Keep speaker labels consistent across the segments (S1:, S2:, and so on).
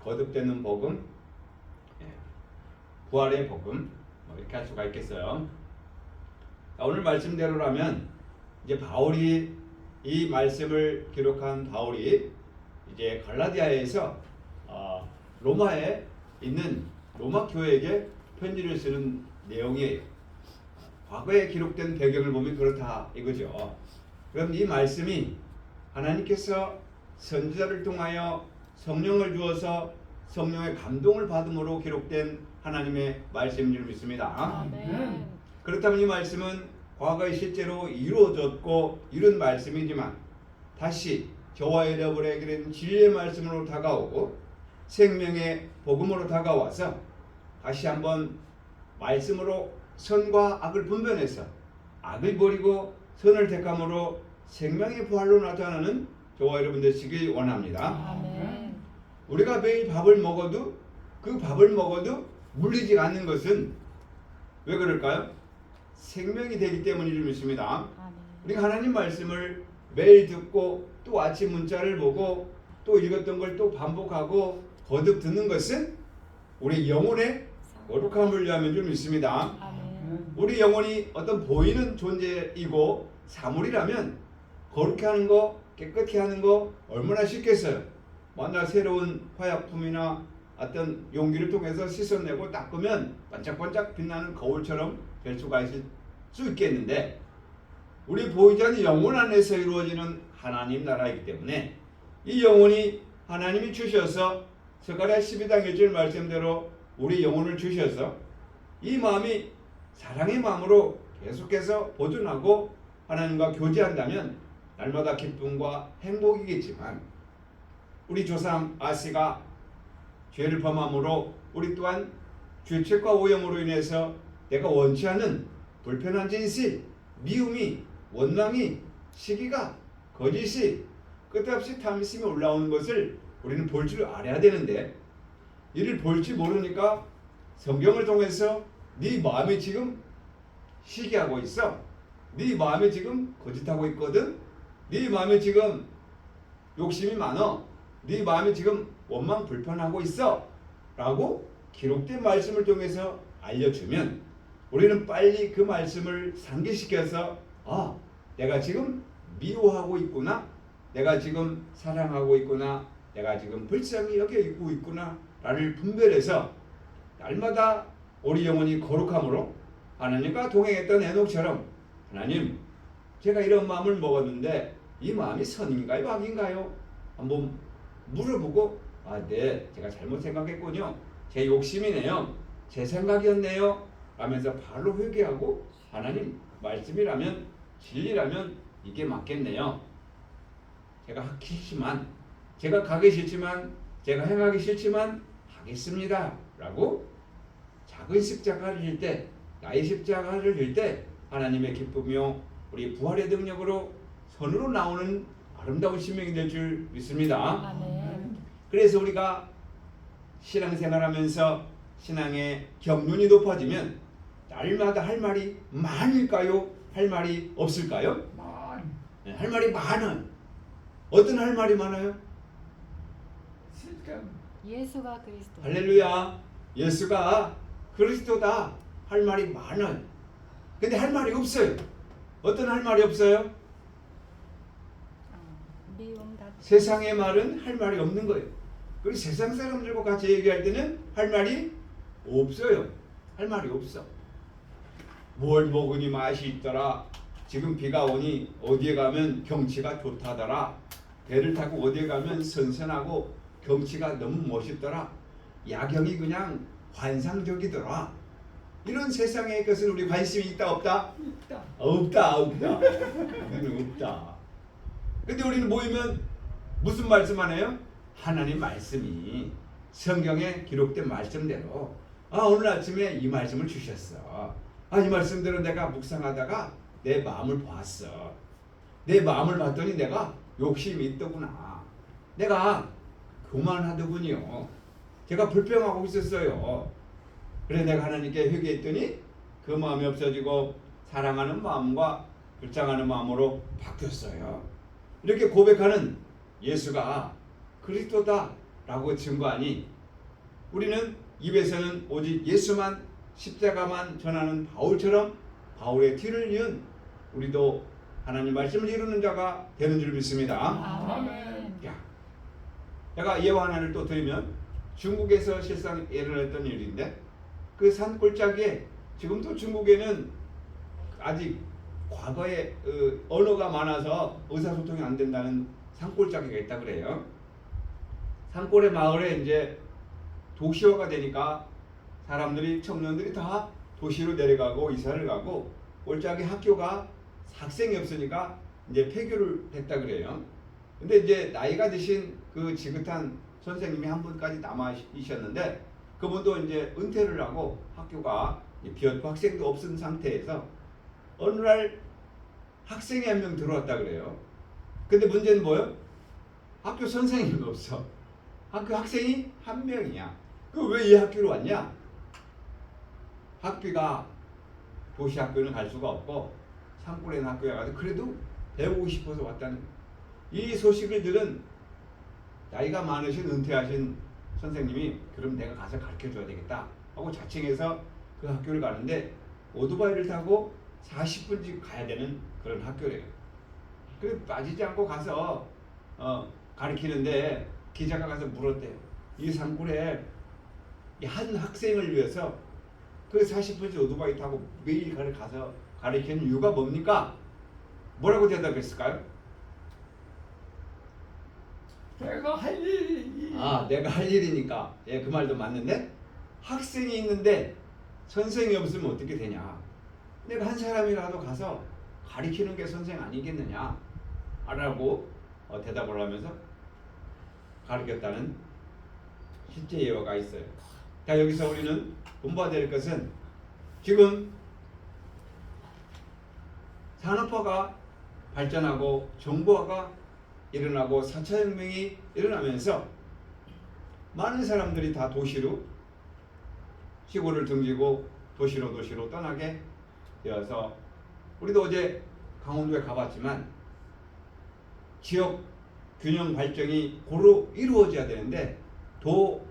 S1: 거듭되는 복음, 예, 부활의 복음, 이렇게 할 수가 있겠어요. 오늘 말씀대로라면 이제 바울이 이 말씀을 기록한 바울이 이제 갈라디아에서 로마에 있는 로마 교회에게 편지를 쓰는 내용이에요. 과거에 기록된 배경을 보면 그렇다 이거죠. 그럼 이 말씀이 하나님께서 선지자를 통하여 성령을 주어서 성령의 감동을 받음으로 기록된 하나님의 말씀인 줄 믿습니다.
S2: 아멘.
S1: 그렇다면 이 말씀은 과거에 실제로 이루어졌고 이룬 말씀이지만 다시 저와 여러분에게는 진리의 말씀으로 다가오고 생명의 복음으로 다가와서 다시 한번 말씀으로 선과 악을 분별해서 악을 버리고 선을 택함으로 생명의 부활로 나타나는 저와 여러분 되시길 원합니다.
S2: 아멘.
S1: 우리가 매일 밥을 먹어도 그 밥을 먹어도 물리지 않는 것은 왜 그럴까요? 생명이 되기 때문인 줄 믿습니다.
S2: 아멘.
S1: 우리가 하나님 말씀을 매일 듣고 또 아침 문자를 보고 또 읽었던 걸 또 반복하고 거듭 듣는 것은 우리 영혼의 거룩함을 위함인 줄 믿습니다.
S2: 아멘.
S1: 우리 영혼이 어떤 보이는 존재이고 사물이라면 거룩히 하는 거, 깨끗이 하는 거 얼마나 쉽겠어요. 만날 새로운 화약품이나 어떤 용기를 통해서 씻어내고 닦으면 반짝반짝 빛나는 거울처럼 될 수가 있을 수 있겠는데 우리 보이지 않는 영혼 안에서 이루어지는 하나님 나라이기 때문에 이 영혼이 하나님이 주셔서 스가랴 12장 1절 말씀대로 우리 영혼을 주셔서 이 마음이 사랑의 마음으로 계속해서 보존하고 하나님과 교제한다면 날마다 기쁨과 행복이겠지만 우리 조상 아시가 죄를 범함으로 우리 또한 죄책과 오염으로 인해서 내가 원치 않는 불편한 진실, 미움이, 원망이, 시기가, 거짓이 끝없이 탐심이 올라오는 것을 우리는 볼 줄 알아야 되는데 이를 볼지 모르니까 성경을 통해서 네 마음이 지금 시기하고 있어. 네 마음이 지금 거짓하고 있거든. 네 마음이 지금 욕심이 많어. 네 마음이 지금 원망 불편하고 있어 라고 기록된 말씀을 통해서 알려주면 우리는 빨리 그 말씀을 상기시켜서 내가 지금 미워하고 있구나, 내가 지금 사랑하고 있구나, 내가 지금 불쌍히 여기고 있구나 라를 분별해서 날마다 우리 영혼이 거룩함으로 하나님과 동행했던 에녹처럼 하나님, 제가 이런 마음을 먹었는데 이 마음이 선인가요 악인가요? 한번 물어보고 네, 제가 잘못 생각했군요. 제 욕심이네요. 제 생각이었네요. 하면서 바로 회개하고 하나님 말씀이라면 진리라면 이게 맞겠네요. 제가 하기 싫지만 제가 가기 싫지만 제가 행하기 싫지만 하겠습니다. 라고 작은 십자가를 질 때 나의 십자가를 질 때 하나님의 기쁨이요 우리 부활의 능력으로 선으로 나오는 아름다운 신명이 될 줄 믿습니다.
S2: 아멘.
S1: 그래서 우리가 신앙생활하면서 신앙의 경륜이 높아지면 날마다 할 말이 많을까요? 할 말이 없을까요? 네, 할 말이 많아요. 어떤 할 말이 많아요?
S2: 예수가 그리스도.
S1: 할렐루야. 예수가 그리스도다. 할 말이 많아요. 근데 할 말이 없어요. 어떤 할 말이 없어요?
S2: 미움 다툼.
S1: 세상의 말은 할 말이 없는 거예요. 그리고 세상 사람들과 같이 얘기할 때는 할 말이 없어요. 할 말이 없어. 뭘 먹으니 맛이 있더라. 지금 비가 오니 어디에 가면 경치가 좋다더라. 배를 타고 어디에 가면 선선하고 경치가 너무 멋있더라. 야경이 그냥 환상적이더라. 이런 세상의 것은 우리 관심이 있다 없다? 없다. 우리는 없다. 근데 우리는 모이면 무슨 말씀만 해요? 하나님 말씀이 성경에 기록된 말씀대로 오늘 아침에 이 말씀을 주셨어. 이 말씀대로 내가 묵상하다가 내 마음을 보았어. 내 마음을 봤더니 내가 욕심이 있더구나. 내가 교만하더군요. 제가 불평하고 있었어요. 그래서 내가 하나님께 회개했더니 그 마음이 없어지고 사랑하는 마음과 불쌍하는 마음으로 바뀌었어요. 이렇게 고백하는 예수가 그리스도다라고 증거하니 우리는 입에서는 오직 예수만 십자가만 전하는 바울처럼 바울의 뒤를 이은 우리도 하나님 말씀을 이루는 자가 되는 줄 믿습니다.
S2: 아멘.
S1: 야, 제가 예화 하나를 또 드리면 중국에서 실상 일어났던 일인데 그 산골짜기에 지금도 중국에는 아직 과거에 언어가 많아서 의사소통이 안 된다는 산골짜기가 있다 그래요. 산골의 마을에 이제 도시화가 되니까 사람들이 청년들이 다 도시로 내려가고 이사를 가고 골짜기 학교가 학생이 없으니까 이제 폐교를 했다 그래요. 근데 이제 나이가 드신 그 지긋한 선생님이 한 분까지 남아 있었는데 그분도 이제 은퇴를 하고 학교가 비었고 학생도 없은 상태에서 어느 날 학생이 한 명 들어왔다 그래요. 근데 문제는 뭐예요? 학교 선생님이 없어. 학교 학생이 한 명이야. 그 왜 이 학교로 왔냐? 학비가 도시 학교는 갈 수가 없고 산골에 있는 학교에 가서 그래도 배우고 싶어서 왔다는 이 소식을 들은 나이가 많으신 은퇴하신 선생님이 그럼 내가 가서 가르쳐줘야 되겠다 하고 자칭해서 그 학교를 가는데 오토바이를 타고 40분씩 가야 되는 그런 학교래요. 그래서 빠지지 않고 가서 가르치는데 기자가 가서 물었대요. 이 산골에 한 학생을 위해서 그 40분씩 오토바이 타고 매일 가서 가르치는 이유가 뭡니까? 뭐라고 대답했을까요?
S3: 내가 할 일이.
S1: 내가 할 일이니까. 예, 그 말도 맞는데 학생이 있는데 선생이 없으면 어떻게 되냐? 내가 한 사람이라도 가서 가르치는 게 선생 아니겠느냐? 라고 대답을 하면서 가르쳤다는 실제 예화가 있어요. 자, 여기서 우리는 본봐야 될 것은 지금 산업화가 발전하고 정보화가 일어나고 4차 혁명이 일어나면서 많은 사람들이 다 도시로 시골을 등지고 도시로 떠나게 되어서 우리도 어제 강원도에 가봤지만 지역 균형 발전이 고루 이루어져야 되는데 도,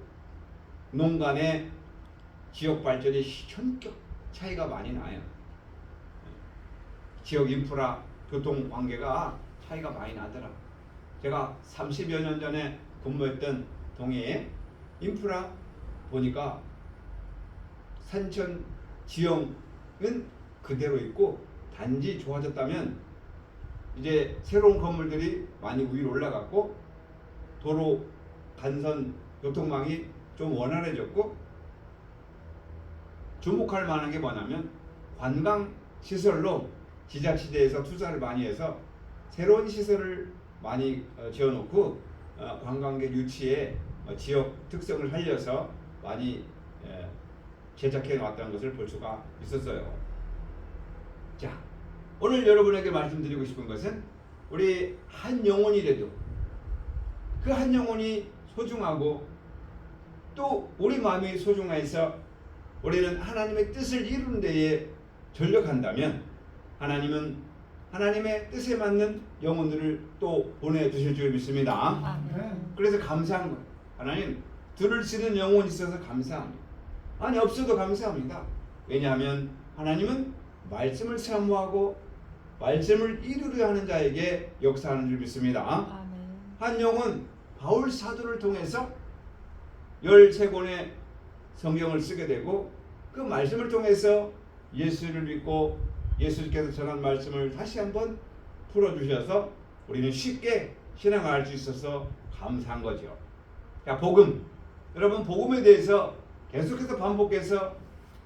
S1: 농 간의 지역 발전이 현격 차이가 많이 나요. 지역 인프라, 교통 관계가 차이가 많이 나더라. 제가 30여 년 전에 근무했던 동해에 인프라 보니까 산천 지형은 그대로 있고 단지 좋아졌다면 이제 새로운 건물들이 많이 위로 올라갔고 도로 간선 교통망이 좀 원활해졌고 주목할 만한 게 뭐냐면 관광 시설로 지자체에서 투자를 많이 해서 새로운 시설을 많이 지어놓고 관광객 유치에 지역 특성을 살려서 많이 제작해 놨다는 것을 볼 수가 있었어요. 자, 오늘 여러분에게 말씀드리고 싶은 것은 우리 한 영혼이라도 그 한 영혼이 소중하고 또 우리 마음이 소중해서 우리는 하나님의 뜻을 이루는 데에 전력한다면 하나님은 하나님의 뜻에 맞는 영혼들을 또 보내주실 줄 믿습니다.
S2: 아멘.
S1: 그래서 감사한 거예요. 하나님 들을 수 있는 영혼이 있어서 감사합니다. 아니 없어도 감사합니다. 왜냐하면 하나님은 말씀을 사모하고 말씀을 이루려 하는 자에게 역사하는 줄 믿습니다.
S2: 아멘.
S1: 한 영혼 바울 사도를 통해서 13권의 성경을 쓰게 되고 그 말씀을 통해서 예수를 믿고 예수께서 전한 말씀을 다시 한번 풀어주셔서 우리는 쉽게 신앙할 수 있어서 감사한 거죠. 자, 복음. 여러분 복음에 대해서 계속해서 반복해서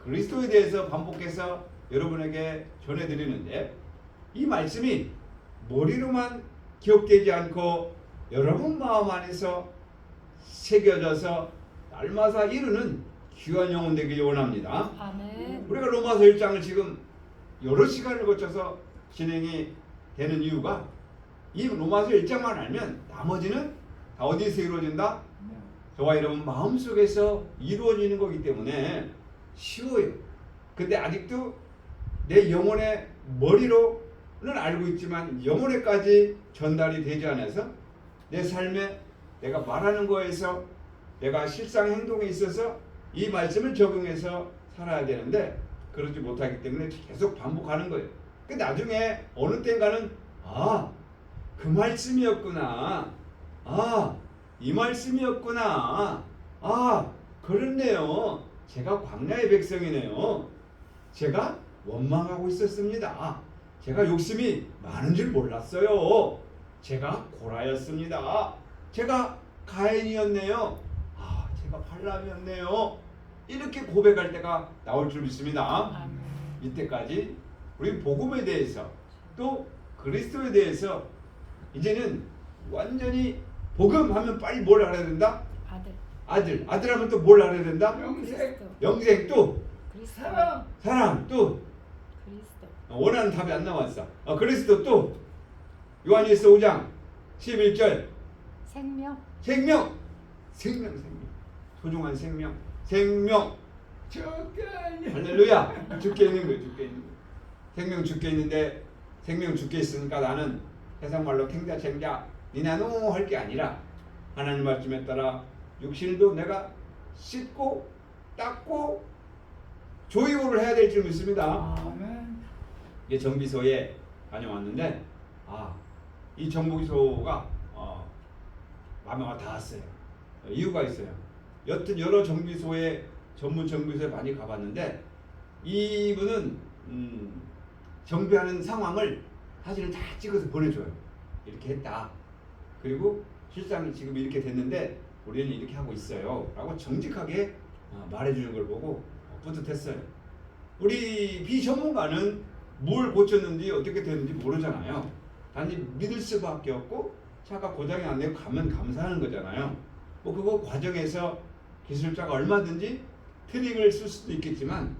S1: 그리스도에 대해서 반복해서 여러분에게 전해드리는데 이 말씀이 머리로만 기억되지 않고 여러분 마음 안에서 새겨져서 날마다 이루는 귀한 영혼 되길 원합니다.
S2: 아멘.
S1: 우리가 로마서 1장을 지금 여러 시간을 거쳐서 진행이 되는 이유가 이 로마서 1장만 알면 나머지는 다 어디서 이루어진다? 저와 여러분 마음속에서 이루어지는 거기 때문에 쉬워요. 근데 아직도 내 영혼의 머리로는 알고 있지만 영혼에까지 전달이 되지 않아서 내 삶의 내가 말하는 거에서 내가 실상 행동에 있어서 이 말씀을 적용해서 살아야 되는데 그러지 못하기 때문에 계속 반복하는 거예요. 그 나중에 어느 때인가는 그 말씀이었구나. 이 말씀이었구나. 그렇네요. 제가 광야의 백성이네요. 제가 원망하고 있었습니다. 제가 욕심이 많은 줄 몰랐어요. 제가 고라였습니다. 제가 가인이었네요. 제가 발람이었네요. 이렇게 고백할 때가 나올 줄 믿습니다. 이때까지 우리 복음에 대해서 또 그리스도에 대해서 이제는 완전히 복음 하면 빨리 뭘 알아야 된다? 아들 하면 또 뭘 알아야 된다?
S3: 영생,
S1: 영생, 또
S3: 사랑,
S1: 사랑, 또
S2: 그리스도.
S1: 원하는 답이 안 나왔어. 그리스도, 또 요한일서 5장 11절
S2: 생명.
S1: 생명, 소중한 생명.
S3: 죽게
S1: 할렐루야. 죽게 있는 거예요. 죽게 있는 거. 생명 죽게 있는데 생명 죽게 있으니까 나는 세상 말로 탱자탱자 니나노 할 게 아니라 하나님 말씀에 따라 육신도 내가 씻고 닦고 조이오를 해야 될 줄 믿습니다.
S3: 아멘.
S1: 이게 정비소에 다녀왔는데 이 정비소가 마음에 와 닿았어요. 이유가 있어요. 여튼 여러 정비소에 전문 정비소에 많이 가봤는데 이분은 정비하는 상황을 사진을 다 찍어서 보내줘요. 이렇게 했다. 그리고 실상 지금 이렇게 됐는데 우리는 이렇게 하고 있어요. 라고 정직하게 말해주는 걸 보고 뿌듯했어요. 우리 비전문가는 뭘 고쳤는지 어떻게 됐는지 모르잖아요. 단지 믿을 수밖에 없고 차가 고장이 안 되고 가면 감사하는 거잖아요. 뭐 그거 과정에서 기술자가 얼마든지 트릭을 쓸 수도 있겠지만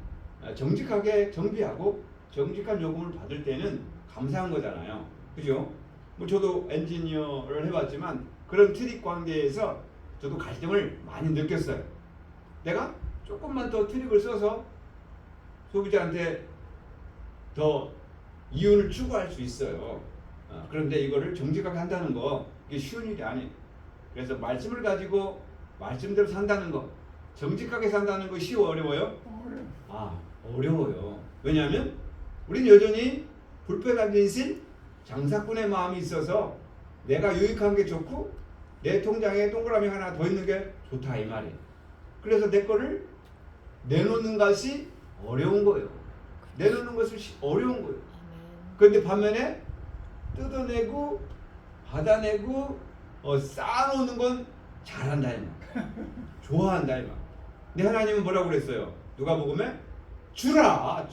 S1: 정직하게 정비하고 정직한 요금을 받을 때는 감사한 거잖아요. 그죠? 뭐 저도 엔지니어를 해봤지만 그런 트릭 관계에서 저도 갈등을 많이 느꼈어요. 내가 조금만 더 트릭을 써서 소비자한테 더 이윤을 추구할 수 있어요. 그런데 이거를 정직하게 한다는 거 이게 쉬운 일이 아니에요. 그래서 말씀을 가지고 말씀대로 산다는 거, 정직하게 산다는 거 쉬워 어려워요? 어려워요. 왜냐하면 우린 여전히 불편한 인신 장사꾼의 마음이 있어서 내가 유익한 게 좋고 내 통장에 동그라미 하나 더 있는 게 좋다 이 말이에요. 그래서 내 거를 내놓는 것이 어려운 거예요. 내놓는 것이 어려운 거예요. 그런데 반면에 뜯어내고 받아내고 쌓아놓는 건 잘한다 이 말. 좋아한다 이 말. 근데 하나님은 뭐라고 그랬어요? 누가복음에 주라.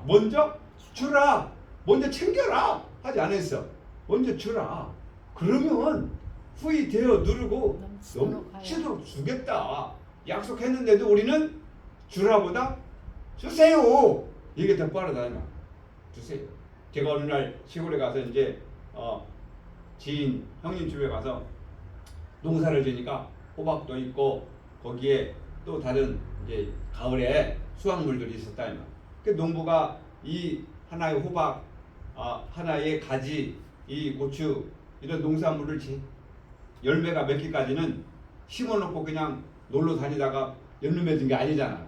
S1: 먼저 주라. 먼저 챙겨라. 하지 않았어. 먼저 주라. 그러면 후이 되어 누르고 넘치도록 주겠다. 약속했는데도 우리는 주라보다 주세요. 이게 더 빠르다 이 말. 주세요. 제가 어느 날 시골에 가서 이제 지인 형님 집에 가서 농사를 지니까 호박도 있고 거기에 또 다른 이제 가을에 수확물들이 있었다 이 말. 그 농부가 이 하나의 호박, 하나의 가지, 이 고추 이런 농산물을 열매가 맺기까지는 심어놓고 그냥 놀러 다니다가 열매 맺은 게 아니잖아.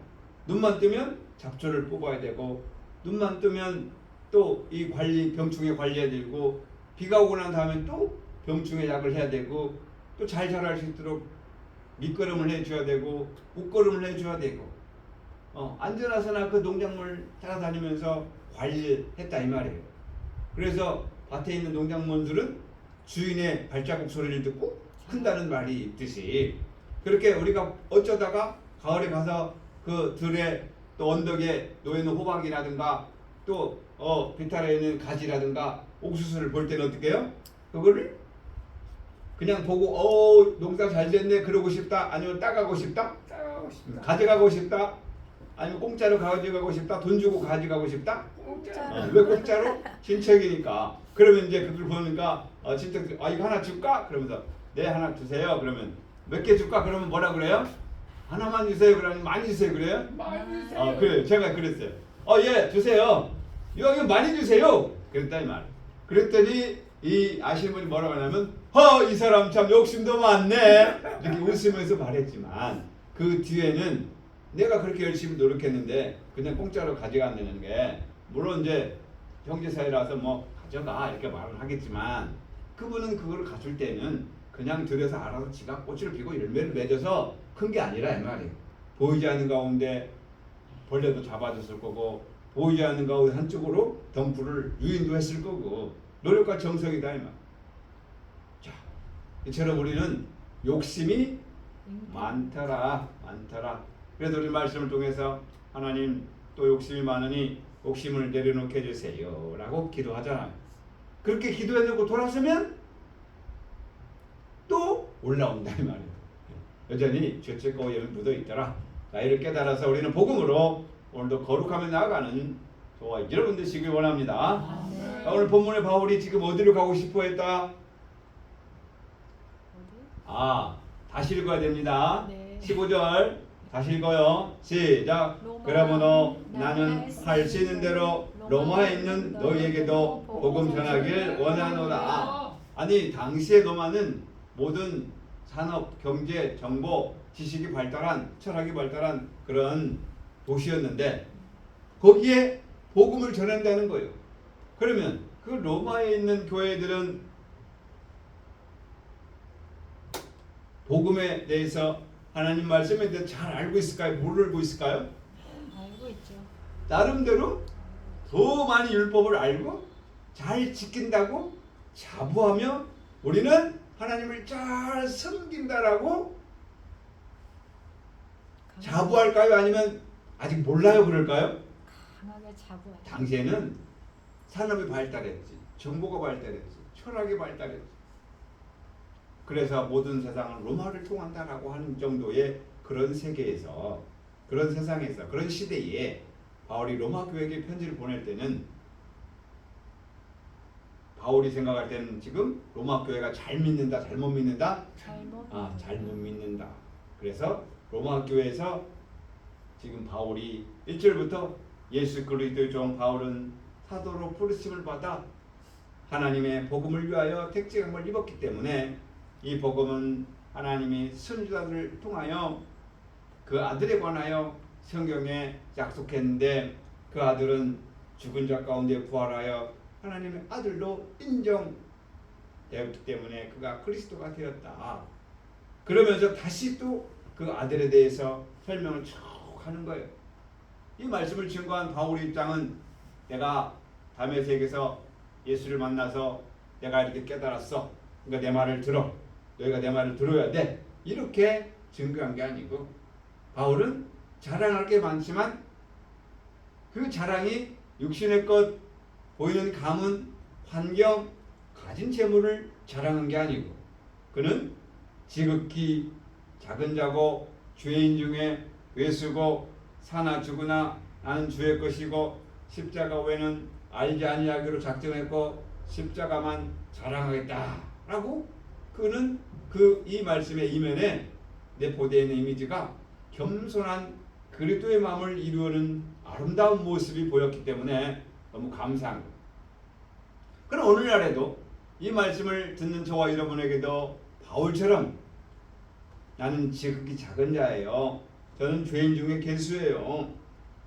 S1: 눈만 뜨면 잡초를 뽑아야 되고 눈만 뜨면 또 이 병충해 관리해야 되고 비가 오고 난 다음에 또 병충해 약을 해야 되고 또 잘 자랄 수 있도록 밑거름을 해줘야 되고 웃거름을 해줘야 되고 안전하서나 그 농작물 따라다니면서 관리했다 이 말이에요. 그래서 밭에 있는 농작물들은 주인의 발자국 소리를 듣고 큰다는 말이 있듯이 그렇게 우리가 어쩌다가 가을에 가서 그 들에 또 언덕에 놓여있는 호박이라든가 또 비탈에 있는 가지라든가 옥수수를 볼 때는 어떻게 해요? 그거를 그냥 보고 농사 잘 됐네 그러고 싶다 아니면 따가고 싶다?
S3: 따가고 싶다.
S1: 가져가고 싶다? 아니면 공짜로 가져가고 싶다? 돈 주고 가져가고 싶다?
S3: 공짜.
S1: 왜 공짜로? 친척이니까. 그러면 이제 그걸 보니까 친척들이 이거 하나 줄까? 그러면서 네 하나 주세요. 그러면 몇 개 줄까? 그러면 뭐라 그래요? 하나만 주세요. 그러면 많이 주세요. 그래요?
S3: 많이 주세요.
S1: 그래 제가 그랬어요. 예 주세요. 이거 많이 주세요. 그랬다 이 말. 그랬더니 이 아시는 분이 뭐라고 하냐면 이 사람 참 욕심도 많네 이렇게 웃으면서 말했지만 그 뒤에는 내가 그렇게 열심히 노력했는데 그냥 공짜로 가져간다는 게 물론 이제 형제 사이라서 뭐 가져가 이렇게 말을 하겠지만 그분은 그걸 가질 때는 그냥 들여서 알아서 지가 꽃을 피고 열매를 맺어서 큰 게 아니라 이 말이에요. 보이지 않는 가운데 벌레도 잡아줬을 거고 보이지 않는 가운데 한쪽으로 덤불을 유인도 했을 거고 노력과 정성이다 이 말. 자, 이처럼 우리는 욕심이 많더라. 그래서 우리 말씀을 통해서 하나님 또 욕심이 많으니 욕심을 내려놓게 해주세요 라고 기도하잖아요. 그렇게 기도해놓고 돌아서면 또 올라온다 이 말이에요. 여전히 죄책 거위에 묻어있더라. 자, 이를 깨달아서 우리는 복음으로 오늘도 거룩하며 나아가는 저와 여러분 되시길 원합니다.
S2: 네.
S1: 자, 오늘 본문의 바울이 지금 어디로 가고 싶어 했다? 다시 읽어야 됩니다.
S2: 네.
S1: 15절 다시 읽어요. 시작. 그러므로 나는 할 수 있는 대로 로마에 있는 너희에게도 복음 전하길 원하노라. 아니 당시의 로마는 모든 산업, 경제, 정보, 지식이 발달한, 철학이 발달한 그런 도시였는데 거기에 복음을 전한다는 거예요. 그러면 그 로마에 있는 교회들은 복음에 대해서 하나님 말씀에 대해서 잘 알고 있을까요? 뭘 알고 있을까요?
S2: 알고 있죠.
S1: 나름대로 더 많이 율법을 알고 잘 지킨다고 자부하며 우리는 하나님을 잘 섬긴다라고 자부할까요? 아니면 아직 몰라요 그럴까요?
S2: 강하게 자부하죠.
S1: 당시에는 산업이 발달했지, 정보가 발달했지, 철학이 발달했지. 그래서 모든 세상은 로마를 통한다라고 하는 정도의 그런 세계에서, 그런 세상에서, 그런 시대에 바울이 로마 교회에게 편지를 보낼 때는 바울이 생각할 때는 지금 로마 교회가 잘 믿는다, 잘못 믿는다? 잘못 믿는다. 그래서 로마 교회에서 지금 바울이 1절부터 예수 그리스도의 종 바울은 사도로 부르심을 받아 하나님의 복음을 위하여 택지감을 입었기 때문에 이 복음은 하나님이 선지자들을 통하여 그 아들에 관하여 성경에 약속했는데 그 아들은 죽은 자 가운데 부활하여 하나님의 아들로 인정되었기 때문에 그가 그리스도가 되었다. 그러면서 다시 또 그 아들에 대해서 설명을 쭉 하는 거예요. 이 말씀을 증거한 바울의 입장은 내가 다메섹에서 예수를 만나서 내가 이렇게 깨달았어. 그러니까 내 말을 들어. 너희가 내 말을 들어야 돼. 이렇게 증거한 게 아니고 바울은 자랑할 게 많지만 그 자랑이 육신의 것, 보이는 가문, 환경, 가진 재물을 자랑한 게 아니고 그는 지극히 작은 자고 죄인 중에 외수고 사나 죽으나 나는 주의 것이고 십자가 외에는 알지 아니하기로 작정했고 십자가만 자랑하겠다라고 그는 이 말씀의 이면에 내포되어 있는 이미지가 겸손한 그리스도의 마음을 이루는 아름다운 모습이 보였기 때문에 너무 감사한 거예요. 그럼 오늘날에도 이 말씀을 듣는 저와 여러분에게도 바울처럼 나는 지극히 작은 자예요. 저는 죄인 중에 괴수예요.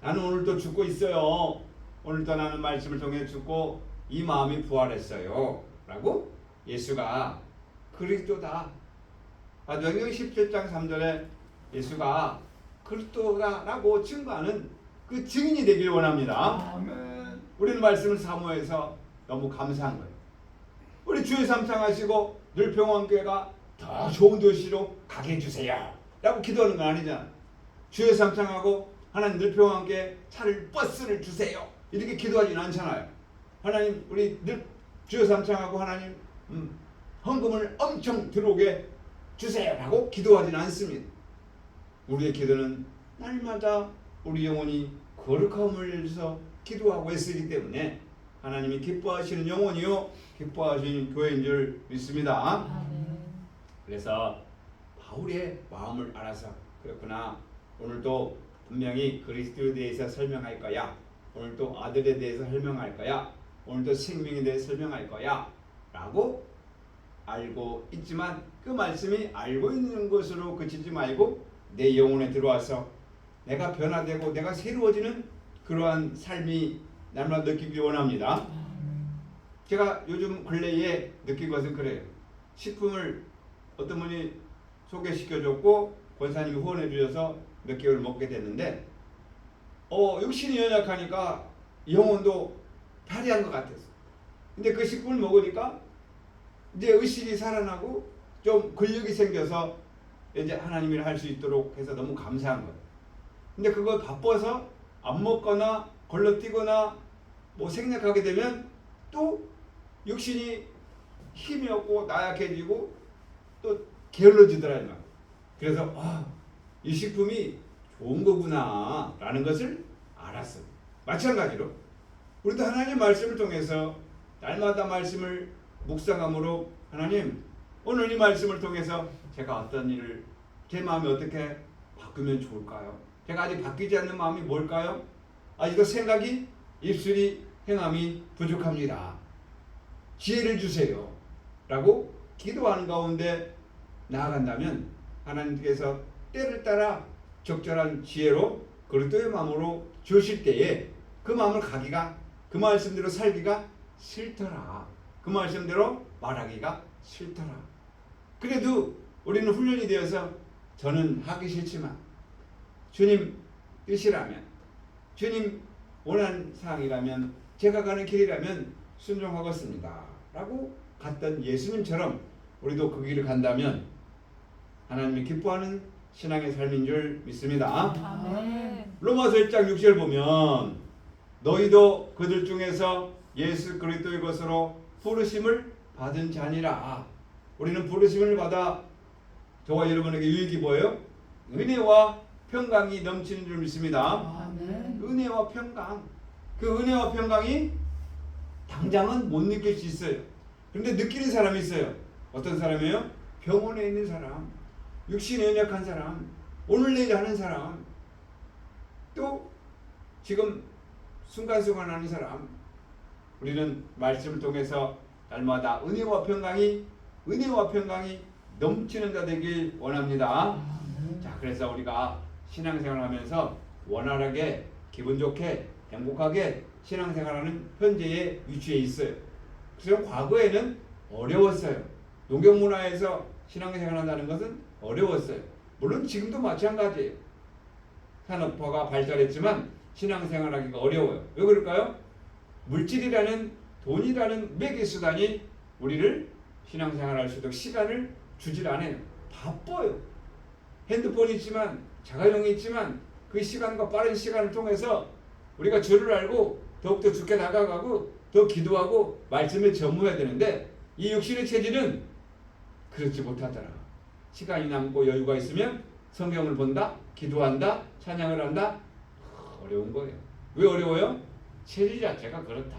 S1: 나는 오늘도 죽고 있어요. 오늘도 나는 말씀을 통해 죽고 이 마음이 부활했어요. 라고 예수가 그리스도다. 마태복음 17장 3절에 예수가 그리스도다라고 증거하는 그 증인이 되길 원합니다.
S3: 아멘.
S1: 우리는 말씀을 사모해서 너무 감사한 거예요. 우리 주의 삼창하시고 늘평원교회가 더 좋은 도시로 가게 해주세요 라고 기도하는 건 아니잖아. 주의 삼창하고 하나님 늘평원교회 차를 버스를 주세요 이렇게 기도하진 않잖아요. 하나님 우리 주의 삼창하고 하나님 헌금을 엄청 들어오게 주세요 라고 기도하진 않습니다. 우리의 기도는 날마다 우리 영혼이 거룩함을 위해서 기도하고 애쓰기 때문에 하나님이 기뻐하시는 영혼이요 기뻐하시는 교회인 줄 믿습니다. 그래서 바울의 마음을 알아서 그렇구나. 오늘도 분명히 그리스도에 대해서 설명할 거야. 오늘도 아들에 대해서 설명할 거야. 오늘도 생명에 대해서 설명할 거야 라고 알고 있지만 그 말씀이 알고 있는 것으로 그치지 말고 내 영혼에 들어와서 내가 변화되고 내가 새로워지는 그러한 삶이 날마다 느끼기 원합니다. 제가 요즘 근래에 느낀 것은 그래요. 식품을 어떤 분이 소개시켜줬고 권사님이 후원해 주셔서 몇 개월 먹게 됐는데 육신이 연약하니까 영혼도 파리한 것 같았어. 근데 그 식품을 먹으니까 이제 의식이 살아나고 좀 근력이 생겨서 이제 하나님이 할 수 있도록 해서 너무 감사한 거예요. 근데 그걸 바빠서 안 먹거나 걸러뛰거나 뭐 생략하게 되면 또 육신이 힘이 없고 나약해지고 또 게을러지더라고요. 그래서 이 식품이 좋은 거구나 라는 것을 알았어요. 마찬가지로 우리도 하나님의 말씀을 통해서 날마다 말씀을 묵상함으로 하나님 오늘 이 말씀을 통해서 제가 어떤 일을 제 마음이 어떻게 바꾸면 좋을까요? 제가 아직 바뀌지 않는 마음이 뭘까요? 아직도 생각이 입술이 행함이 부족합니다. 지혜를 주세요 라고 기도하는 가운데 나아간다면 하나님께서 때를 따라 적절한 지혜로 그리스도의 마음으로 주실 때에 그 마음을 가기가 그 말씀대로 살기가 싫더라. 그 말씀대로 말하기가 싫더라. 그래도 우리는 훈련이 되어서 저는 하기 싫지만 주님 뜻이라면 주님 원하는 사항이라면 제가 가는 길이라면 순종하겠습니다 라고 갔던 예수님처럼 우리도 그 길을 간다면 하나님이 기뻐하는 신앙의 삶인 줄 믿습니다.
S2: 아멘.
S1: 로마서 1장 6절 보면 너희도 그들 중에서 예수 그리스도의 것으로 부르심을 받은 자니라. 우리는 부르심을 받아 저와 여러분에게 유익이 뭐예요? 은혜와 평강이 넘치는 줄 믿습니다.
S3: 아멘.
S1: 은혜와 평강. 그 은혜와 평강이 당장은 못 느낄 수 있어요. 그런데 느끼는 사람이 있어요. 어떤 사람이에요? 병원에 있는 사람, 육신에 연약한 사람, 오늘 내일 하는 사람, 또 지금 순간순간 하는 사람. 우리는 말씀을 통해서 날마다 은혜와 평강이 넘치는 자 되길 원합니다. 자, 그래서 우리가 신앙생활을 하면서 원활하게 기분 좋게 행복하게 신앙생활하는 현재의 위치에 있어요. 그래서 과거에는 어려웠어요. 농경문화에서 신앙생활한다는 것은 어려웠어요. 물론 지금도 마찬가지예요. 산업화가 발달했지만 신앙생활하기가 어려워요. 왜 그럴까요? 물질이라는 돈이라는 매개수단이 우리를 신앙생활할 수 있도록 시간을 주질 않아요. 바빠요. 핸드폰이 있지만 자가용이 있지만 그 시간과 빠른 시간을 통해서 우리가 주를 알고 더욱더 주께 다가가고 더 기도하고 말씀에 전무해야 되는데 이 육신의 체질은 그렇지 못하더라. 시간이 남고 여유가 있으면 성경을 본다, 기도한다, 찬양을 한다. 어려운 거예요. 왜 어려워요? 체질 자체가 그렇다.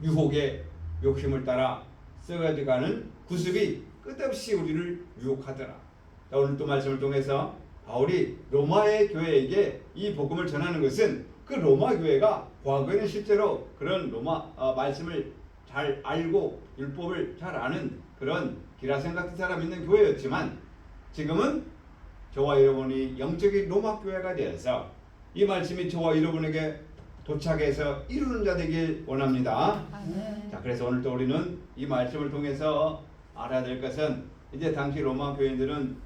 S1: 유혹의 욕심을 따라 썩어져가는 구습이 끝없이 우리를 유혹하더라. 자, 오늘 또 말씀을 통해서 바울이 로마의 교회에게 이 복음을 전하는 것은 그 로마 교회가 과거에는 실제로 그런 로마 말씀을 잘 알고 율법을 잘 아는 그런 기라센 같은 사람 있는 교회였지만 지금은 저와 여러분이 영적인 로마 교회가 되어서 이 말씀이 저와 여러분에게 도착해서 이루는 자 되길 원합니다.
S2: 아멘.
S1: 자, 그래서 오늘 또 우리는 이 말씀을 통해서 알아야 될 것은 이제 당시 로마 교인들은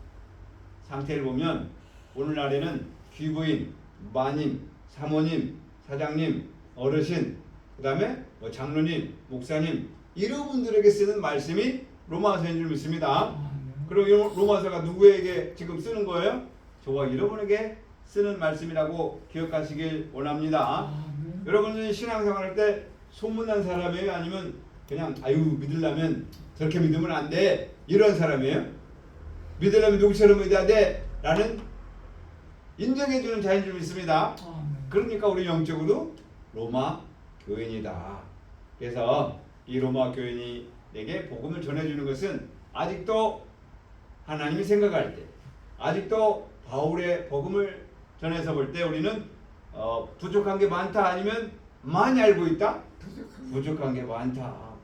S1: 상태를 보면 오늘날에는 귀부인, 마님, 사모님, 사장님, 어르신, 그 다음에 장로님, 목사님 이런 분들에게 쓰는 말씀이 로마서인 줄 믿습니다. 그리고 이 로마서가 누구에게 지금 쓰는 거예요? 저와 여러분에게 쓰는 말씀이라고 기억하시길 원합니다. 여러분은 신앙생활 할 때 소문난 사람이에요? 아니면 그냥 믿으려면 저렇게 믿으면 안 돼 이런 사람이에요? 믿으려면 누구처럼 믿어야 돼? 라는 인정해주는 자인 줄 믿습니다. 그러니까 우리 영적으로 로마 교인이다. 그래서 이 로마 교인이 내게 복음을 전해주는 것은 아직도 하나님이 생각할 때 아직도 바울의 복음을 전해서 볼 때 우리는 부족한 게 많다 아니면 많이 알고 있다? 부족한 게 많다.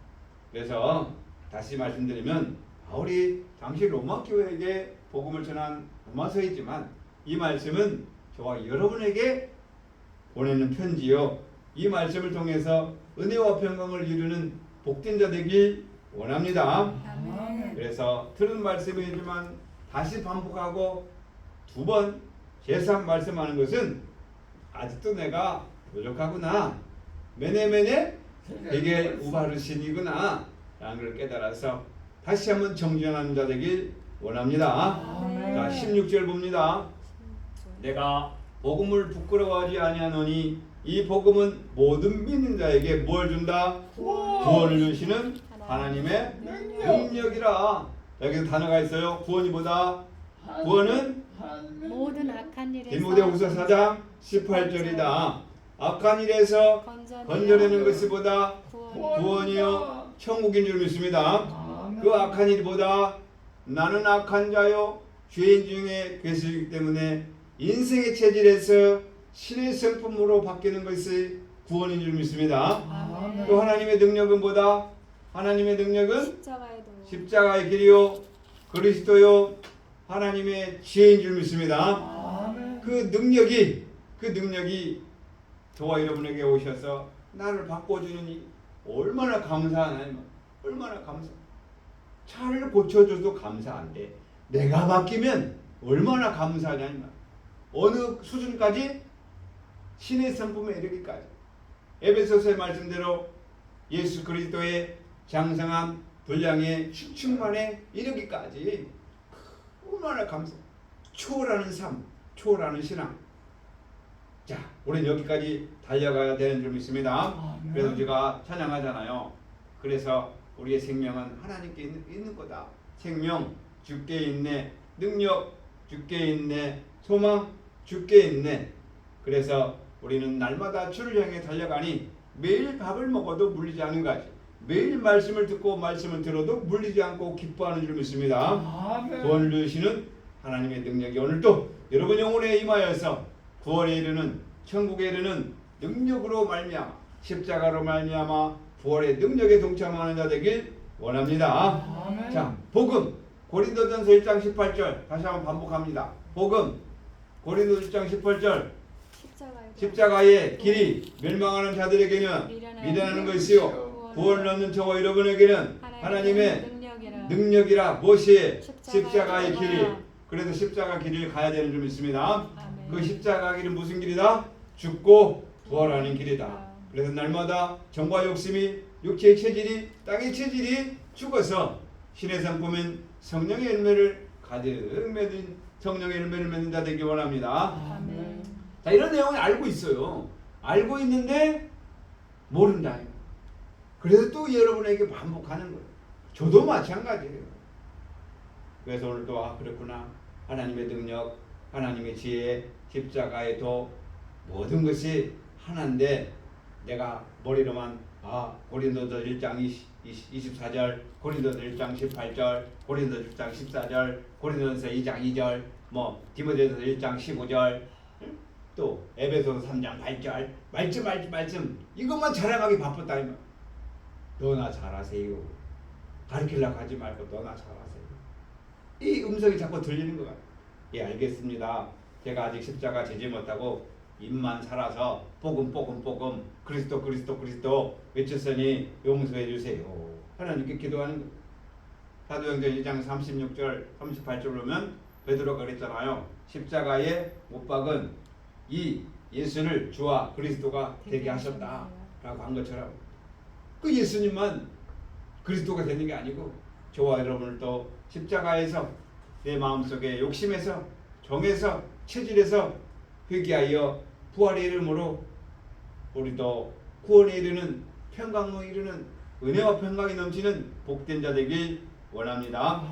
S1: 그래서 다시 말씀드리면 바울이 당시 로마 교회에게 복음을 전한 로마서이지만 이 말씀은 저와 여러분에게 보내는 편지요. 이 말씀을 통해서 은혜와 평강을 이루는 복된 자 되길 원합니다.
S2: 아멘.
S1: 그래서 들은 말씀이지만 다시 반복하고 두 번 재산 말씀하는 것은 아직도 내가 부족하구나. 매네매네 되게 우바르신이구나 라는 걸 깨달아서 다시 한번 정진하는 자 되길 원합니다.
S3: 아멘.
S1: 자 16절 봅니다. 내가 복음을 부끄러워하지 아니하노니 이 복음은 모든 믿는 자에게 뭘 준다? 구원을 주시는 하나님의 능력이라. 여기서 단어가 있어요. 구원이 뭐다? 구원은
S2: 모든 악한 일에서
S1: 디모데후서 4장 18절이다. 악한 일에서 건져내는 것이 보다 구원이요 천국인 줄 믿습니다. 그 악한 일보다 나는 악한 자요 죄인 중에 괴수이기 때문에 인생의 체질에서 신의 성품으로 바뀌는 것이 구원인 줄 믿습니다.
S2: 아멘.
S1: 또 하나님의 능력은 뭐다? 하나님의 능력은
S2: 십자가에도
S1: 십자가의 길이요 그리스도요 하나님의 지혜인 줄 믿습니다.
S3: 아멘.
S1: 그 능력이 저와 여러분에게 오셔서 나를 바꿔주니 얼마나 감사하나. 얼마나 감사. 차를 고쳐줘도 감사한데 내가 바뀌면 얼마나 감사하냐. 어느 수준까지? 신의 성품에 이르기까지. 에베소서의 말씀대로 예수 그리스도의 장성한 분량의 충만에 이르기까지 얼마나 감사. 초월하는 삶, 초월하는 신앙. 자, 우리는 여기까지 달려가야 되는 줄 믿습니다. 그래서 우리가 찬양하잖아요. 그래서 우리의 생명은 하나님께 있는 거다. 생명 주께 있네. 능력 주께 있네. 소망 주께 있네. 그래서 우리는 날마다 주를 향해 달려가니 매일 밥을 먹어도 물리지 않은 것이, 매일 말씀을 듣고 말씀을 들어도 물리지 않고 기뻐하는 줄 믿습니다. 구원을 주시는 하나님의 능력이 오늘도 여러분 영혼에 임하여서 구원에 이르는 천국에 이르는 능력으로 말미암아 십자가로 말미암아 부활의 능력에 동참하는 자 되길 원합니다. 자, 복음 고린도전서 1장 18절 다시 한번 반복합니다. 복음 고린도서 1장 18절 십자가의 길이 멸망하는 자들에게는 미련하는 것이요 구원을 얻는 저와 여러분에게는 하나님의 능력이라. 무엇이? 십자가의 길이. 그래서 십자가 길을 가야 되는 줄 믿습니다.
S2: 아멘.
S1: 그 십자가 길은 무슨 길이다? 죽고 부활하는 길이다. 그래서 날마다 정과 욕심이 육체의 체질이 땅의 체질이 죽어서 신의 성품인 성령의 열매를 가득 맺은 성령의 열매를 맺는 자 되기 원합니다.
S2: 아멘.
S1: 자, 이런 내용을 알고 있어요. 알고 있는데 모른다. 그래서 또 여러분에게 반복하는 거예요. 저도 마찬가지예요. 그래서 오늘도 그렇구나. 하나님의 능력, 하나님의 지혜, 십자가에도 모든 것이 하나인데 내가 머리로만 고린도서 1장 24절, 고린도서 1장 18절, 고린도서 1장 14절, 고린도서 2장 2절, 디모데전서 1장 15절, 또 에베소서 3장 8절, 말씀 이것만 자랑하기 바빴다. 너나 잘하세요. 가르치려고 하지 말고 너나 잘하세요. 이 음성이 자꾸 들리는 것 같아요. 예, 알겠습니다. 제가 아직 십자가 지지 못하고 입만 살아서 복음 그리스도 외쳤으니 용서해 주세요. 하나님께 기도하는 거예요. 사도행전 2장 36절 38절 보면 베드로가 그랬잖아요. 십자가에 못 박은 이 예수를 주와 그리스도가 되게 하셨다 라고 한 것처럼 그 예수님만 그리스도가 되는 게 아니고 저와 여러분을 또 십자가에서 내 마음속에 욕심에서 정에서 체질에서 회개하여 부활의 이름으로 우리도 구원에 이르는 평강에 이르는 은혜와 평강이 넘치는 복된 자 되길 원합니다.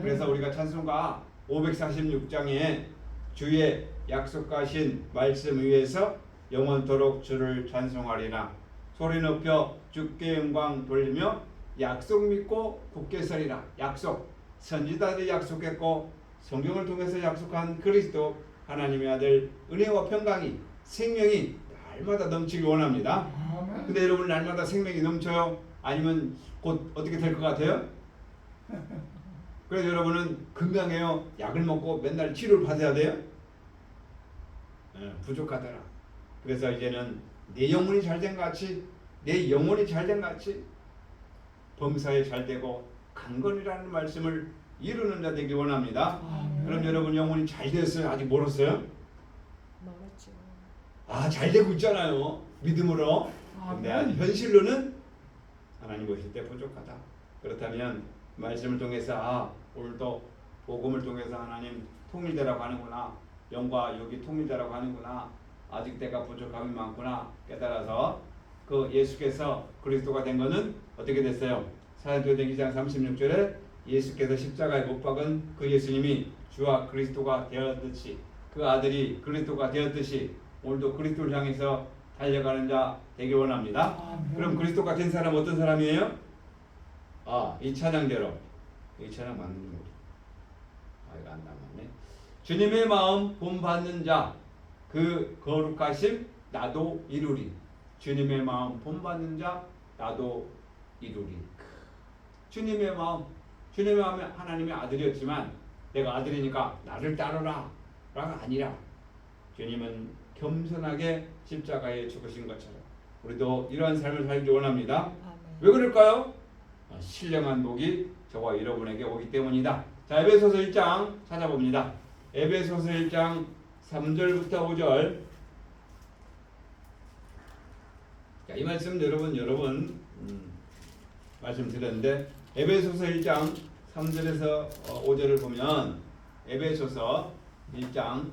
S1: 그래서 우리가 찬송가 546장에 주의 약속하신 말씀 위에서 영원토록 주를 찬송하리라. 소리 높여 주께 영광 돌리며 약속 믿고 굳게 서리라. 약속, 선지자들이 약속했고 성경을 통해서 약속한 그리스도 하나님의 아들 은혜와 평강이 생명이 날마다 넘치길 원합니다. 근데 여러분 날마다 생명이 넘쳐요? 아니면 곧 어떻게 될 것 같아요? 그래서 여러분은 건강해요. 약을 먹고 맨날 치료를 받아야 돼요? 부족하더라. 그래서 이제는 내 영혼이 잘된 같이 내 영혼이 잘된 같이 범사에 잘되고 강건이라는 말씀을 이루는 자 되기 원합니다. 그럼 여러분 영혼이 잘 됐어요? 아직 멀었어요?
S2: 멀었죠.
S1: 잘 되고 있잖아요. 믿음으로. 근데 아직 현실로는 하나님 보실 때 부족하다. 그렇다면 말씀을 통해서 오늘도 복음을 통해서 하나님 통일되라고 하는구나. 영과 육이 통일되라고 하는구나. 아직 내가 부족함이 많구나 깨달아서 그 예수께서 그리스도가 된 것은 어떻게 됐어요? 사도행전 2장 36절에 예수께서 십자가에 못 박은 그 예수님이 주와 그리스도가 되었듯이 그 아들이 그리스도가 되었듯이 오늘도 그리스도를 향해서 달려가는 자 되기 원합니다. 그럼 그리스도가 된 사람 어떤 사람이에요? 이 찬양대로 이 찬양 맞는 거. 이거 안 남았네. 주님의 마음 본받는 자 그 거룩하심 나도 이루리. 주님의 마음 본받는 자 나도 이루리. 주님의 마음 하나님의 아들이었지만 내가 아들이니까 나를 따르라 라가 아니라 주님은 겸손하게 십자가에 죽으신 것처럼 우리도 이러한 삶을 살기 원합니다. 왜 그럴까요? 신령한 복이 저와 여러분에게 오기 때문이다. 자, 에베소서 1장 찾아봅니다. 에베소서 1장 3절부터 5절. 자, 이 말씀 여러분 말씀드렸는데 에베소서 1장 3절에서 5절을 보면 에베소서 1장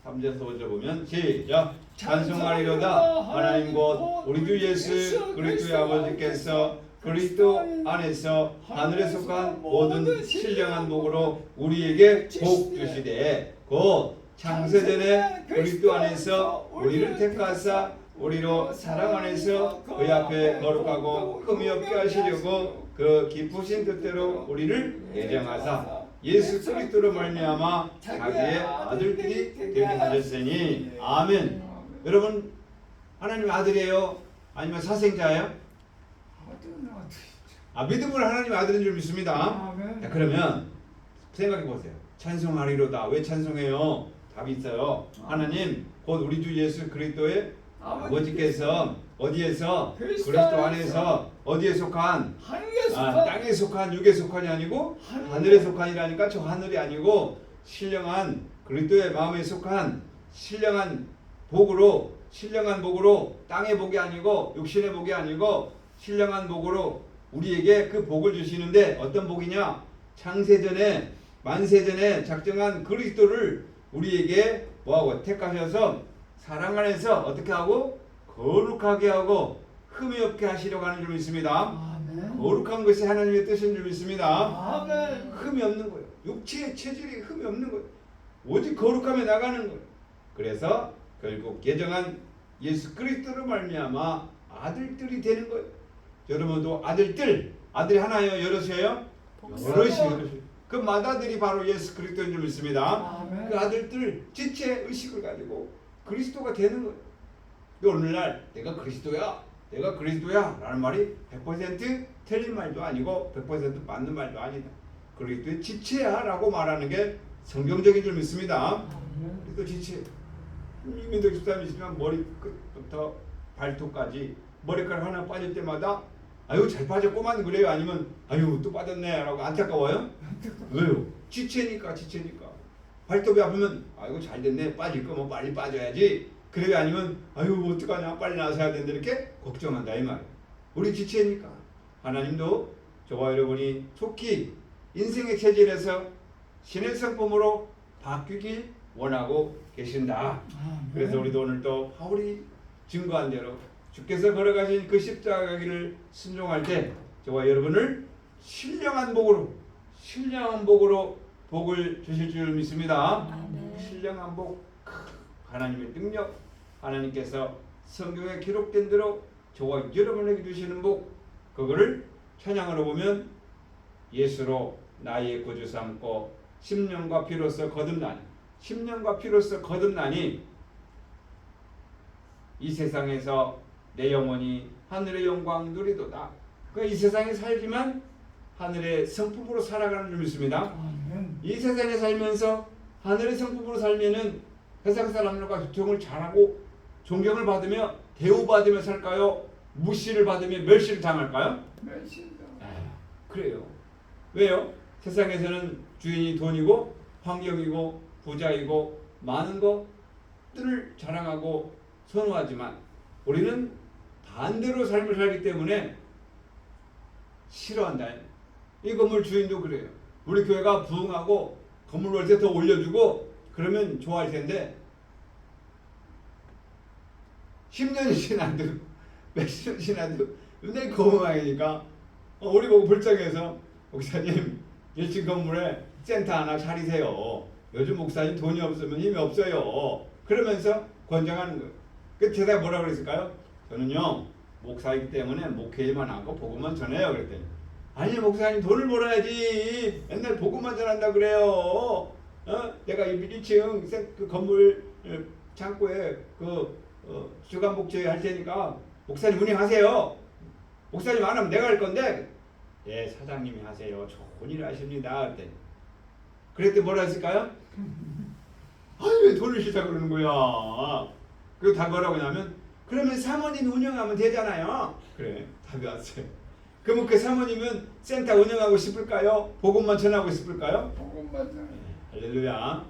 S1: 3절에서 5절 보면 시작. 찬송하리로다 하나님 곧 우리 주 예수 그리스도의 아버지께서 그리스도 안에서 하늘에 속한 모든 신령한 복으로 우리에게 복 주시되 곧 창세전에 그리스도 안에서 우리를 택하사 우리로 사랑 안에서 그의 앞에 거룩하고 흠이 없게 하시려고 그 기쁘신 뜻대로 우리를 예정하사 예수 그리스도로 말미암아 자기의 아들들이 되게 하셨으니 아멘. 여러분 하나님의 아들이에요? 아니면 사생자예요? 믿음으로 하나님의 아들인 줄 믿습니다. 자, 그러면 생각해 보세요. 찬송하리로다. 왜 찬송해요? 답이 있어요. 하나님 곧 우리 주 예수 그리스도의 아버지께서 어디에서? 그리스도 안에서 어디에 속한? 땅에 속한 육에 속한이 아니고 하늘에 속한이라니까 저 하늘이 아니고 신령한 그리스도의 마음에 속한 신령한 복으로 땅의 복이 아니고 육신의 복이 아니고 신령한 복으로 우리에게 그 복을 주시는데 어떤 복이냐? 창세전에 만세전에 작정한 그리스도를 우리에게 뭐하고 택하셔서 사랑 안에서 어떻게 하고 거룩하게 하고 흠이 없게 하시려고 하는 줄 믿습니다. 거룩한 것이 하나님의 뜻인 줄 믿습니다. 흠이 없는 거예요. 육체의 체질이 흠이 없는 거예요. 오직 거룩하게 나가는 거예요. 그래서 결국 예정한 예수 그리스도로 말미암아 아들들이 되는 거예요. 여러분도 아들이 하나예요? 여럿이에요? 여럿이. 그 맏아들이 바로 예수 그리스도인 줄 믿습니다. 그 아들들 지체 의식을 가지고 그리스도가 되는 거예요. 오늘날 내가 그리스도야 라는 말이 100% 틀린 말도 아니고 100% 맞는 말도 아니다. 그리스도의 지체야 라고 말하는 게 성경적인 줄 믿습니다. 그리스도 지체. 이민덕 집사님이시면 머리끝부터 발톱까지 머리카락 하나 빠질 때마다 아유 잘 빠졌구만 그래요? 아니면 아유 또 빠졌네 라고 안타까워요? 왜요? 지체니까. 발톱이 아프면 아이고 잘 됐네 빠질 거면 빨리 빠져야지 그래요? 아니면 아유 어떡하냐 빨리 나서야 되는데 이렇게 걱정한다 이 말이에요. 우리 지체니까. 하나님도 저와 여러분이 속히 인생의 체질에서 신의 성품으로 바뀌길 원하고 계신다. 그래서 우리도 오늘 또 바울이 증거한 대로 주께서 걸어가신 그 십자가 길을 순종할 때 저와 여러분을 신령한 복으로 복을 주실 줄 믿습니다. 신령한 복, 하나님의 능력, 하나님께서 성경에 기록된 대로 저와 여러분에게 주시는 복, 그거를 찬양으로 보면 예수로 나의 구주 삼고 십년과 피로써 거듭나니 이 세상에서 내 영혼이 하늘의 영광 누리도다. 그러니까 이 세상에 살지만 하늘의 성품으로 살아가는 줄 믿습니다.
S3: 아멘.
S1: 이 세상에 살면서 하늘의 성품으로 살면은 세상 사람들과 교통을 잘하고 존경을 받으며 대우받으며 살까요? 무시를 받으며 멸시를 당할까요?
S3: 멸신다.
S1: 그래요. 왜요? 세상에서는 주인이 돈이고 환경이고 부자이고 많은 것들을 자랑하고 선호하지만 우리는 반대로 삶을 살기 때문에 싫어한다. 이 건물 주인도 그래요. 우리 교회가 부흥하고 건물 월세 더 올려주고 그러면 좋아할 텐데 10년이 지나도 몇십 년 지나도 맨날 그 모양이니까 우리 보고 불쌍해서 목사님 1층 건물에 센터 하나 차리세요. 요즘 목사님 돈이 없으면 힘이 없어요. 그러면서 권장하는 거예요. 그 제가 뭐라고 그랬을까요? 저는요 목사이기 때문에 목회만 하고 복음만 전해요. 그랬더니 아니 목사님 돈을 벌어야지 맨날 복음만 전한다 그래요. 내가 1층 그 건물 창고에 주간 목재 할 테니까 목사님 운영하세요. 목사님 안 하면 내가 할 건데 예 사장님이 하세요. 좋은 일 하십니다. 그랬더니 뭐라 했을까요? 아니 왜 돈을 싫다 그러는 거야. 그리고 다 뭐라고 하냐면 그러면 사모님이 운영하면 되잖아요. 그래 답이 왔어요. 그러면 그 사모님은 센터 운영하고 싶을까요? 복음만 전하고 싶을까요?
S3: 복음만 전해.
S1: 할렐루야.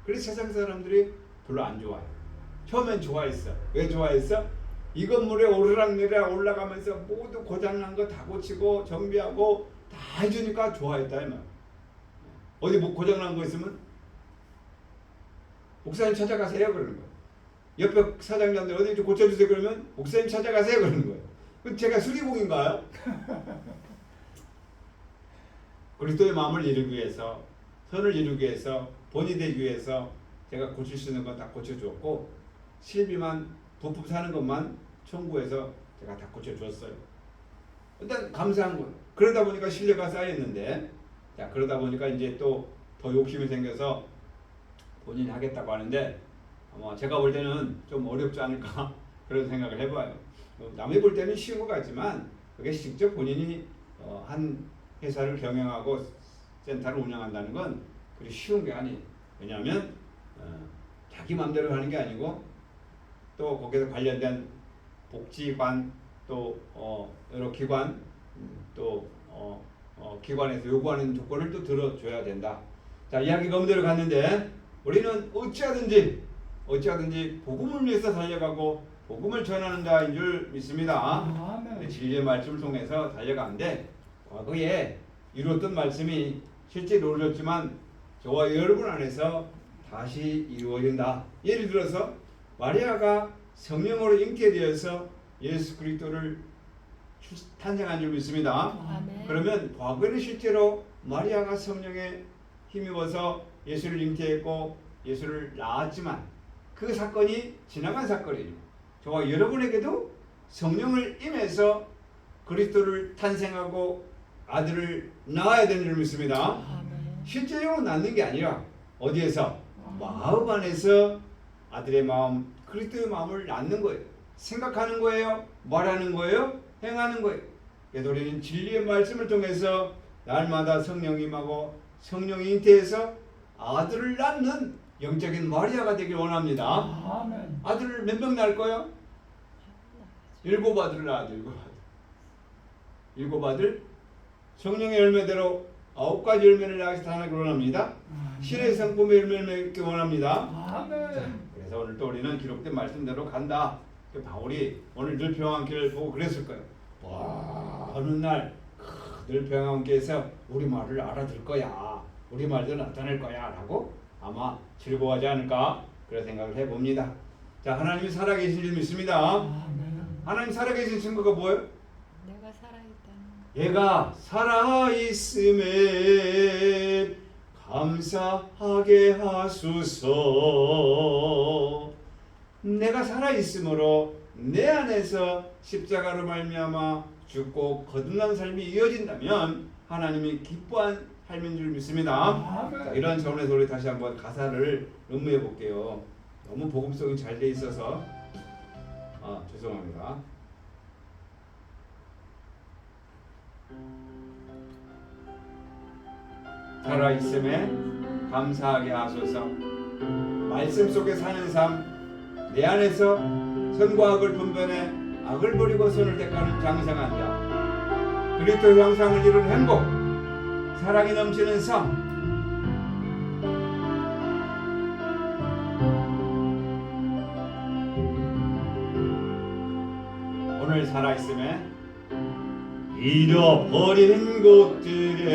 S1: 그래서 세상 사람들이 별로 안 좋아요. 처음엔 좋아했어. 왜 좋아했어? 이 건물에 오르락내리락 올라가면서 모두 고장난 거 다 고치고 정비하고 다 해주니까 좋아했다 이 말. 어디 뭐 고장난 거 있으면 목사님 찾아가세요 그러는 거예요. 옆에 사장님들 어디 좀 고쳐주세요 그러면 목사님 찾아가세요 그러는 거예요. 그럼 제가 수리공인가요? 그리스도의 마음을 이루기 위해서 선을 이루기 위해서 본이 되기 위해서 제가 고칠 수 있는 건 다 고쳐주었고 실비만 부품 사는 것만 청구해서 제가 다 고쳐주었어요. 일단 감사한 거예요. 그러다 보니까 신뢰가 쌓였는데 자 그러다 보니까 이제 또 더 욕심이 생겨서 본인이 하겠다고 하는데 아마 제가 볼 때는 좀 어렵지 않을까 그런 생각을 해봐요. 남이 볼 때는 쉬운 것 같지만 그게 직접 본인이 한 회사를 경영하고 센터를 운영한다는 건 그리 쉬운 게 아니에요. 왜냐하면 자기 마음대로 하는 게 아니고 또 거기서 관련된 복지관 또 여러 기관 또 기관에서 요구하는 조건을 또 들어줘야 된다. 자 이야기가 음대로 갔는데 우리는 어찌하든지 복음을 위해서 달려가고 복음을 전하는 자인 줄 믿습니다.
S3: 아멘.
S1: 진리의 말씀을 통해서 달려가는데 과거에 이루었던 말씀이 실제 이루어졌지만 저와 여러분 안에서 다시 이루어진다. 예를 들어서 마리아가 성령으로 잉태되어서 예수 그리스도를 탄생한 줄 믿습니다.
S2: 아멘.
S1: 그러면 과거에는 실제로 마리아가 성령에 힘입어서 예수를 잉태했고 예수를 낳았지만 그 사건이 지나간 사건이에요. 저와 여러분에게도 성령을 임해서 그리스도를 탄생하고 아들을 낳아야 되는 줄 믿습니다.
S2: 아멘.
S1: 실제적으로 낳는 게 아니라 어디에서? 마음 안에서 아들의 마음, 그리스도의 마음을 낳는 거예요. 생각하는 거예요. 말하는 거예요. 행하는 거예요. 그래서 우리는 진리의 말씀을 통해서 날마다 성령이 임하고 성령이 잉태해서 아들을 낳는 영적인 마리아가 되길 원합니다.
S3: 아멘.
S1: 아들을 몇 명 낳을 거예요? 7 아들을 낳아야 돼. 7 아들. 성령의 열매대로 9가지 열매를 낳으시다 하나님을 원합니다. 신의 성품의 열매를 맺기 원합니다.
S3: 아멘.
S1: 그래서 오늘 또 우리는 기록된 말씀대로 간다. 바울이 오늘 늘 평안한 길을 보고 그랬을 거예요. 와, 어느 날 늘 평안한 길에서 우리 말을 알아들 거야. 우리 말도 나타낼 거야. 라고 아마 즐거워하지 않을까 그런 생각을 해봅니다. 자, 하나님이 살아계신 줄 믿습니다.
S3: 아멘.
S1: 하나님 살아계신 증거가 뭐예요?
S2: 내가 살아있다는
S1: 얘가 살아있음에 감사하게 하소서. 내가 살아있으므로 내 안에서 십자가로 말미암아 죽고 거듭난 삶이 이어진다면 하나님이 기뻐한 삶인 줄 믿습니다.
S3: 아멘.
S1: 자, 이런 차원에서 우리 다시 한번 가사를 음미해 볼게요. 너무 복음성이 잘 돼 있어서 죄송합니다. 살아있음에 감사하게 하소서. 말씀 속에 사는 삶, 내 안에서 선과 악을 분별해 악을 버리고 선을 택하는 장성한 자, 그리스도 형상을 이룬 행복, 사랑이 넘치는 삶, 오늘 살아있음에 잃어버린 곳들에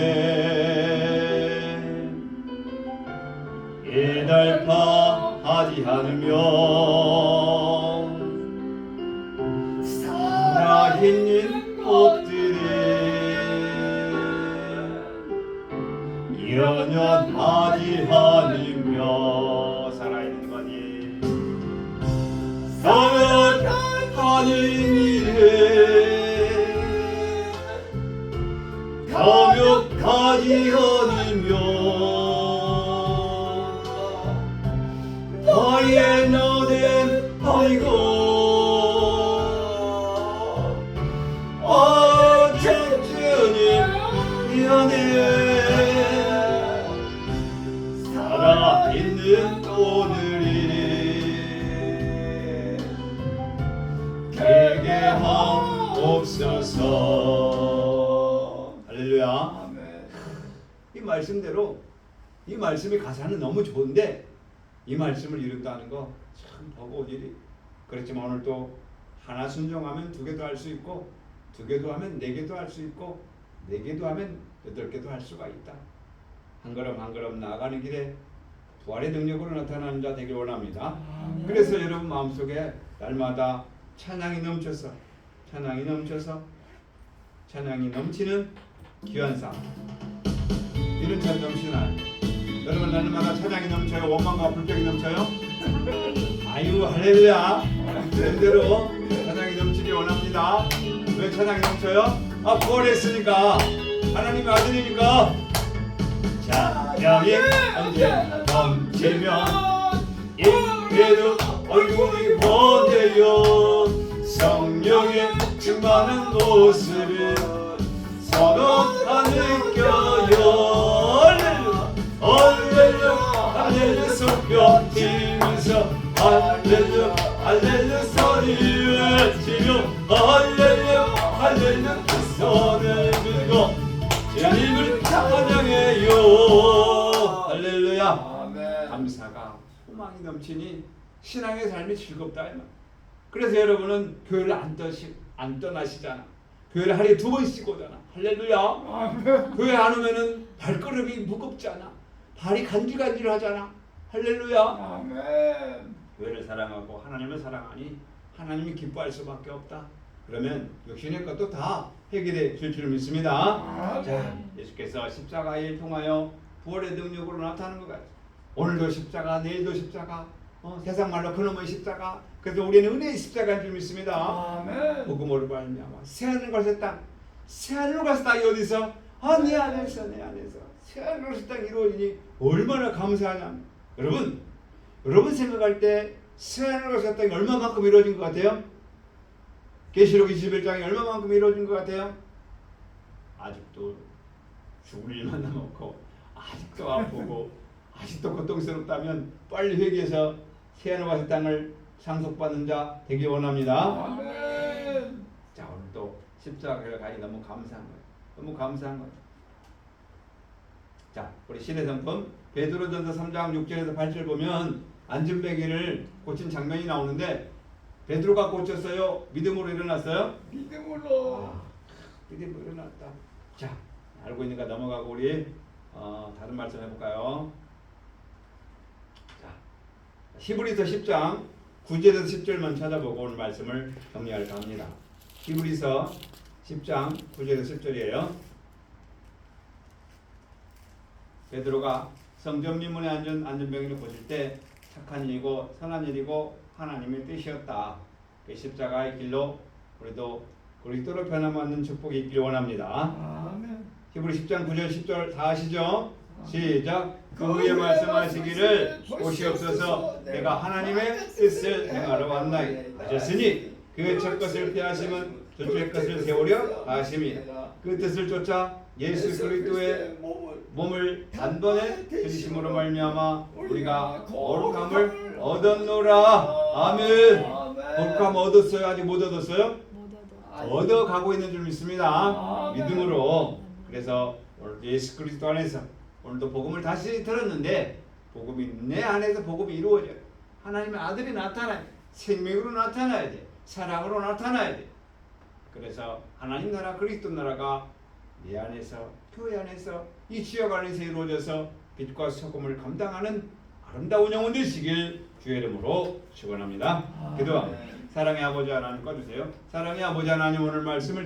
S1: 예달파하지 않으며 살아있는 곳들에 연연하지 않으며 살아있는 거니 살아가는 일에 감격하지 않으며 나의 나된 아이고 주님 미안해. 살아있는 오늘이 개개하옵소서. 할렐루야.
S3: 아멘.
S1: 이 말씀대로 이 말씀의 가사는 너무 좋은데 이 말씀을 이룬다는 거 참 버거운 일이. 그렇지만 오늘 또 하나 순종하면 두 개도 할 수 있고 두 개도 하면 네 개도 할 수 있고 네 개도 하면 여덟 개도 할 수가 있다. 한 걸음 한 걸음 나아가는 길에 부활의 능력으로 나타나는 자 되길 원합니다. 그래서 여러분 마음속에 날마다 찬양이 넘쳐서 찬양이 넘치는 귀한 삶, 이런 찬 넘치는 날. 여러분 날마다 찬양이 넘쳐요? 원망과 불평이 넘쳐요? 아유 할렐루야. 그대로 찬양이 넘치기 원합니다. 왜 찬양이 넘쳐요? 부활했으니까, 하나님의 아들이니까. 찬양이 언제나 넘치면 인계도 얼굴이 번져요. 성령의 충만한 모습을 서로 다 느껴요. 할렐루야 할렐루야 손뼉 치면서 할렐루야 할렐루야 소리 외치며 할렐루야 할렐루야 그 손을 들고 주님을 찬양해요. 할렐루야.
S3: 아멘.
S1: 감사가 소망이 넘치니 신앙의 삶이 즐겁다 이 말. 그래서 여러분은 교회를 안 떠나시잖아. 교회를 하루에 2번씩 오잖아. 할렐루야.
S3: 아멘.
S1: 교회 안 오면은 발걸음이 무겁잖아. 발이 간질간질하잖아. 할렐루야.
S3: 아멘.
S1: 교회를 사랑하고 하나님을 사랑하니 하나님이 기뻐할 수밖에 없다. 그러면 육신의 것도 다 해결해 줄 줄 믿습니다. 자, 예수께서 십자가의 일 통하여 부활의 능력으로 나타나는 것 같아요. 오늘도 십자가, 내일도 십자가, 세상 말로 그놈의 십자가. 그래서 우리는 은혜의 십자가인 줄 믿습니다.
S3: 아멘.
S1: 복음으로 말미암아 새하늘 것의 땅, 새하늘 것의 땅이 어디서? 내 안에서 새하늘 것의 땅이 이루어지니 얼마나 감사하냐. 여러분 생각할 때 새하늘 것의 땅이 얼마만큼 이루어진 것 같아요? 계시록 21장이 얼마만큼 이루어진 것 같아요? 아직도 죽을 일만 남았고 아직도 아프고 아직도 고통스럽다면 빨리 회개해서 새하늘 것의 땅을 상속받는 자 되기 원합니다.
S3: 아멘.
S1: 자, 오늘 또 십자가를 가니 너무 감사한 거예요. 너무 감사한 거예요. 자, 우리 신의 성품 베드로전서 3장 6절에서 8절 보면 안전뱅이를 고친 장면이 나오는데 베드로가 고쳤어요? 믿음으로 일어났어요?
S3: 믿음으로.
S1: 믿음으로 일어났다. 자, 알고 있는가 넘어가고 우리 다른 말씀 해볼까요? 자, 히브리서 10장 9절에서 10절만 찾아보고 오늘 말씀을 정리할까 합니다. 히브리서 10장 9절에서 10절이에요. 베드로가 성전 미문에 앉은 안전병이를 고칠 때 착한 일이고 선한 일이고 하나님의 뜻이었다. 그 십자가의 길로 우리도 그리스도로 변함받는 축복이 있길 원합니다.
S3: 아멘.
S1: 히브리 10장 9절 10절 다 아시죠? 시작. 그 후에 말씀하시기를 보시옵소서 내가 하나님의 뜻을 행하러 왔나이다 하셨으니 그 첫 것을 피하심은 둘째 것을 세우려 하심이다. 그 뜻을 쫓아 예수 그리스도의 몸을 단번에 들이심으로 말미암아 우리가 거룩함을 얻었노라. 아멘. 거룩함 얻었어요? 아직 못 얻었어요?
S2: 못 얻어.
S1: 얻어가고 있는 줄 믿습니다.
S3: 아멘.
S1: 믿음으로. 그래서 오늘 예수 그리스도 안에서 오늘도 복음을 다시 들었는데 복음이 내 안에서 복음이 이루어져요. 하나님의 아들이 나타나야 돼. 생명으로 나타나야 돼. 사랑으로 나타나야 돼. 그래서 하나님 나라 그리스도 나라가 내 안에서 교회 안에서 이 지역 안에서 이루어져서 빛과 소금을 감당하는 아름다운 영혼 되시길 주의 이름으로 축원합니다. 기도합니다. 사랑의 아버지 하나님 꺼주세요. 사랑의 아버지 하나님 오늘 말씀을